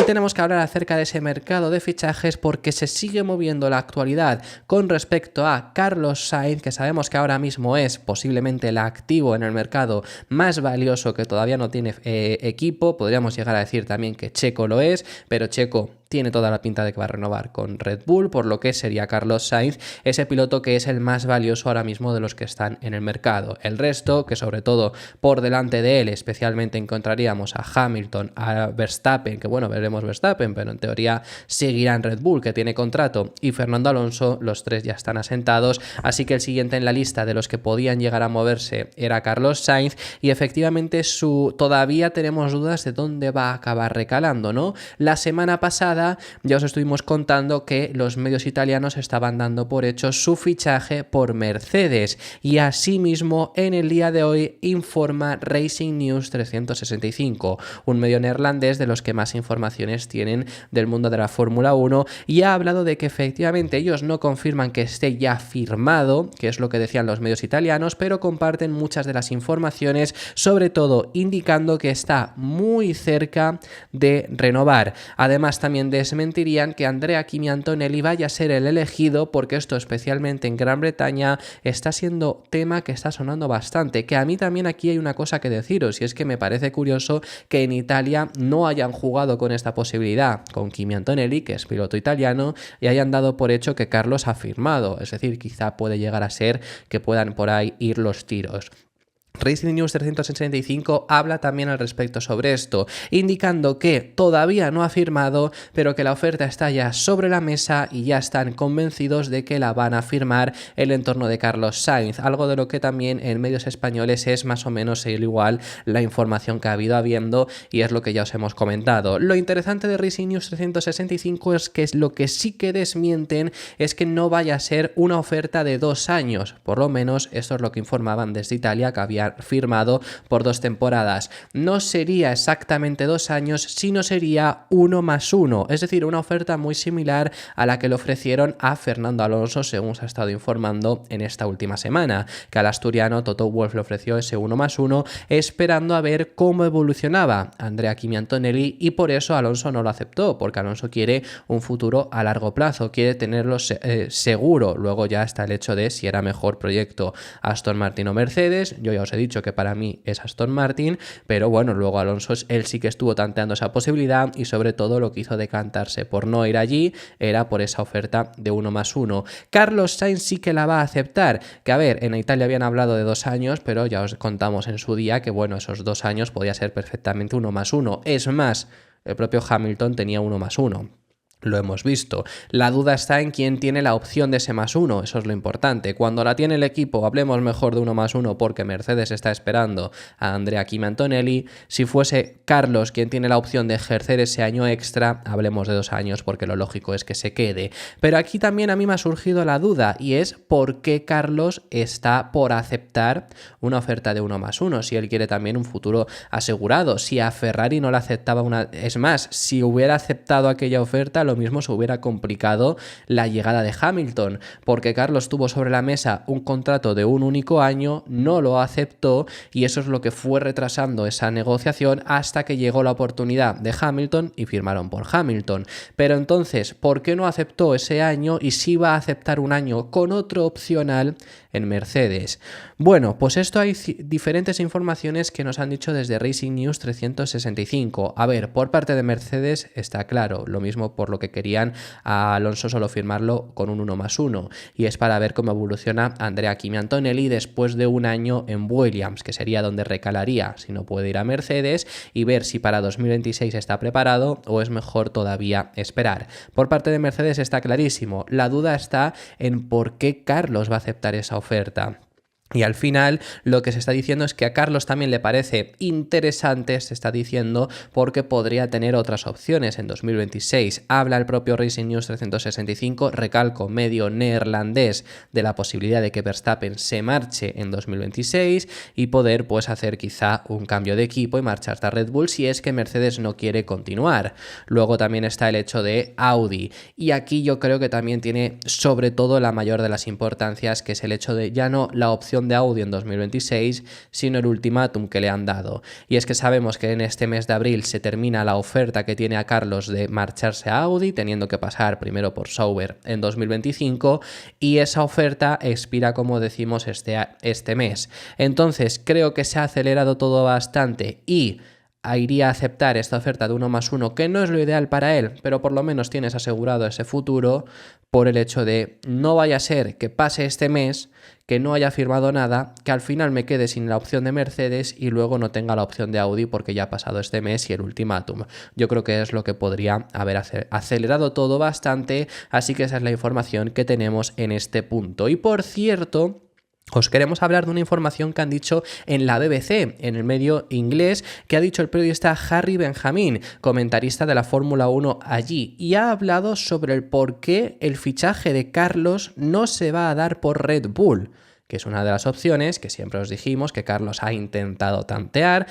Y tenemos que hablar acerca de ese mercado de fichajes porque se sigue moviendo la actualidad con respecto a Carlos Sainz, que sabemos que ahora mismo es posiblemente el activo en el mercado más valioso que todavía no tiene equipo. Podríamos llegar a decir también que Checo lo es, pero Checo tiene toda la pinta de que va a renovar con Red Bull, por lo que sería Carlos Sainz ese piloto que es el más valioso ahora mismo de los que están en el mercado. El resto, que sobre todo por delante de él especialmente encontraríamos a Hamilton, a Verstappen, que bueno, veremos Verstappen, pero en teoría seguirá en Red Bull, que tiene contrato, y Fernando Alonso, los tres ya están asentados, así que el siguiente en la lista de los que podían llegar a moverse era Carlos Sainz, y efectivamente todavía tenemos dudas de dónde va a acabar recalando, ¿no? La semana pasada ya os estuvimos contando que los medios italianos estaban dando por hecho su fichaje por Mercedes, y asimismo en el día de hoy informa Racing News 365, un medio neerlandés de los que más informaciones tienen del mundo de la Fórmula 1, y ha hablado de que efectivamente ellos no confirman que esté ya firmado, que es lo que decían los medios italianos, pero comparten muchas de las informaciones, sobre todo indicando que está muy cerca de renovar. Además también desmentirían que Andrea Kimi Antonelli vaya a ser el elegido, porque esto especialmente en Gran Bretaña está siendo tema que está sonando bastante, que a mí también aquí hay una cosa que deciros, y es que me parece curioso que en Italia no hayan jugado con esta posibilidad con Kimi Antonelli, que es piloto italiano, y hayan dado por hecho que Carlos ha firmado, es decir, quizá puede llegar a ser que puedan por ahí ir los tiros. Racing News 365 habla también al respecto sobre esto, indicando que todavía no ha firmado, pero que la oferta está ya sobre la mesa y ya están convencidos de que la van a firmar el entorno de Carlos Sainz, algo de lo que también en medios españoles es más o menos igual la información que ha habiendo, y es lo que ya os hemos comentado. Lo interesante de Racing News 365 es que lo que sí que desmienten es que no vaya a ser una oferta de 2 años, por lo menos esto es lo que informaban desde Italia, que había firmado por 2 temporadas. No sería exactamente 2 años, sino sería 1 más 1, es decir, una oferta muy similar a la que le ofrecieron a Fernando Alonso, según se ha estado informando en esta última semana, que al asturiano Toto Wolff le ofreció ese 1 más 1, esperando a ver cómo evolucionaba Andrea Kimi Antonelli, y por eso Alonso no lo aceptó, porque Alonso quiere un futuro a largo plazo, quiere tenerlo seguro. Luego ya está el hecho de si era mejor proyecto Aston Martin o Mercedes. Yo ya os he dicho que para mí es Aston Martin, pero bueno, luego Alonso, él sí que estuvo tanteando esa posibilidad, y sobre todo lo que hizo decantarse por no ir allí era por esa oferta de 1 más 1. Carlos Sainz sí que la va a aceptar, que a ver, en Italia habían hablado de 2 años, pero ya os contamos en su día que bueno, esos 2 años podía ser perfectamente 1 más 1. Es más, el propio Hamilton tenía 1 más 1. Lo hemos visto. La duda está en quién tiene la opción de ese más 1, eso es lo importante. Cuando la tiene el equipo, hablemos mejor de 1 más 1 porque Mercedes está esperando a Andrea Kimi Antonelli. Si fuese Carlos quien tiene la opción de ejercer ese año extra, hablemos de 2 años porque lo lógico es que se quede. Pero aquí también a mí me ha surgido la duda, y es por qué Carlos está por aceptar una oferta de 1 más 1, si él quiere también un futuro asegurado. Si a Ferrari no le aceptaba una... Es más, si hubiera aceptado aquella oferta, lo mismo se hubiera complicado la llegada de Hamilton, porque Carlos tuvo sobre la mesa un contrato de un único año, no lo aceptó, y eso es lo que fue retrasando esa negociación hasta que llegó la oportunidad de Hamilton y firmaron por Hamilton. Pero entonces, ¿por qué no aceptó ese año y sí va a aceptar un año con otro opcional en Mercedes? Bueno, pues esto hay diferentes informaciones que nos han dicho desde Racing News 365. A ver, por parte de Mercedes está claro, lo mismo por lo que querían a Alonso solo firmarlo con un 1 más 1, y es para ver cómo evoluciona Andrea Kimi Antonelli después de un año en Williams, que sería donde recalaría si no puede ir a Mercedes, y ver si para 2026 está preparado o es mejor todavía esperar. Por parte de Mercedes está clarísimo, la duda está en por qué Carlos va a aceptar esa oferta. Y al final lo que se está diciendo es que a Carlos también le parece interesante, se está diciendo, porque podría tener otras opciones en 2026. Habla el propio Racing News 365, recalco, medio neerlandés, de la posibilidad de que Verstappen se marche en 2026 y poder pues hacer quizá un cambio de equipo y marcharte a Red Bull si es que Mercedes no quiere continuar. Luego también está el hecho de Audi, y aquí yo creo que también tiene sobre todo la mayor de las importancias, que es el hecho de ya no la opción opción de Audi en 2026, sino el ultimátum que le han dado. Y es que sabemos que en este mes de abril se termina la oferta que tiene a Carlos de marcharse a Audi, teniendo que pasar primero por Sauber en 2025, y esa oferta expira, como decimos, este mes. Entonces creo que se ha acelerado todo bastante y iría a aceptar esta oferta de 1+1, que no es lo ideal para él, pero por lo menos tienes asegurado ese futuro por el hecho de no vaya a ser que pase este mes, que no haya firmado nada, que al final me quede sin la opción de Mercedes y luego no tenga la opción de Audi porque ya ha pasado este mes y el ultimátum. Yo creo que es lo que podría haber acelerado todo bastante, así que esa es la información que tenemos en este punto. Y por cierto, os queremos hablar de una información que han dicho en la BBC, en el medio inglés, que ha dicho el periodista Harry Benjamin, comentarista de la Fórmula 1 allí, y ha hablado sobre el por qué el fichaje de Carlos no se va a dar por Red Bull, que es una de las opciones que siempre os dijimos que Carlos ha intentado tantear.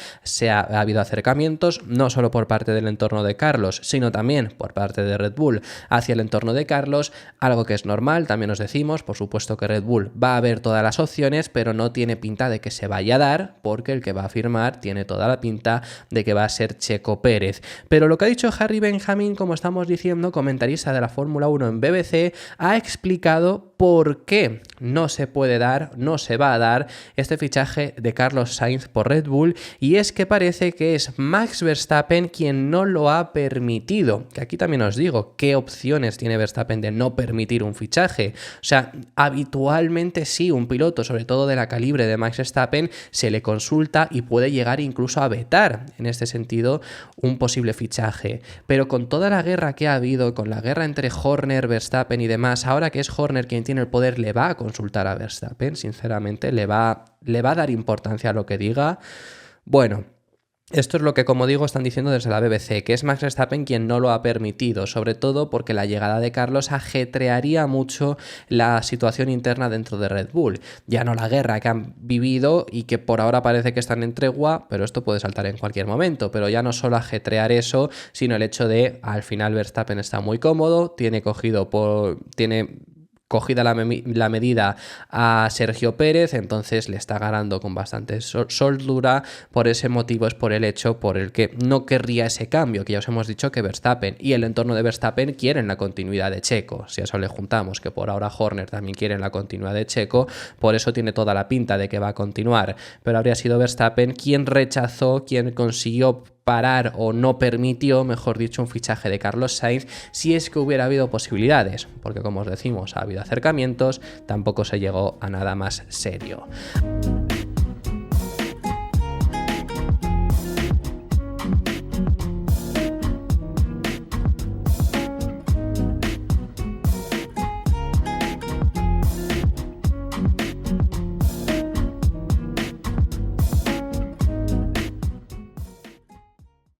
Ha habido acercamientos no solo por parte del entorno de Carlos, sino también por parte de Red Bull hacia el entorno de Carlos, algo que es normal, también os decimos, por supuesto que Red Bull va a ver todas las opciones, pero no tiene pinta de que se vaya a dar, porque el que va a firmar tiene toda la pinta de que va a ser Checo Pérez. Pero lo que ha dicho Harry Benjamin, como estamos diciendo, comentarista de la Fórmula 1 en BBC, ha explicado por qué no se puede dar, no se va a dar este fichaje de Carlos Sainz por Red Bull, y es que parece que es Max Verstappen quien no lo ha permitido. Que aquí también os digo, ¿qué opciones tiene Verstappen de no permitir un fichaje? O sea, habitualmente sí, un piloto, sobre todo de la calibre de Max Verstappen, se le consulta y puede llegar incluso a vetar, en este sentido, un posible fichaje. Pero con toda la guerra que ha habido, con la guerra entre Horner, Verstappen y demás, ahora que es Horner quien tiene el poder, le va a consultar a Verstappen, sinceramente, le va a dar importancia a lo que diga. Bueno, esto es lo que, como digo, están diciendo desde la BBC, que es Max Verstappen quien no lo ha permitido, sobre todo porque la llegada de Carlos ajetrearía mucho la situación interna dentro de Red Bull. Ya no la guerra que han vivido y que por ahora parece que están en tregua, pero esto puede saltar en cualquier momento. Pero ya no solo ajetrear eso, sino el hecho de, al final Verstappen está muy cómodo, tiene cogida la medida a Sergio Pérez, entonces le está ganando con bastante soltura. Por ese motivo es por el hecho por el que no querría ese cambio, que ya os hemos dicho que Verstappen y el entorno de Verstappen quieren la continuidad de Checo. Si a eso le juntamos que por ahora Horner también quiere la continuidad de Checo, por eso tiene toda la pinta de que va a continuar, pero habría sido Verstappen quien rechazó, quien consiguió parar o no permitió, mejor dicho, un fichaje de Carlos Sainz, si es que hubiera habido posibilidades, porque como os decimos, ha habido acercamientos, tampoco se llegó a nada más serio.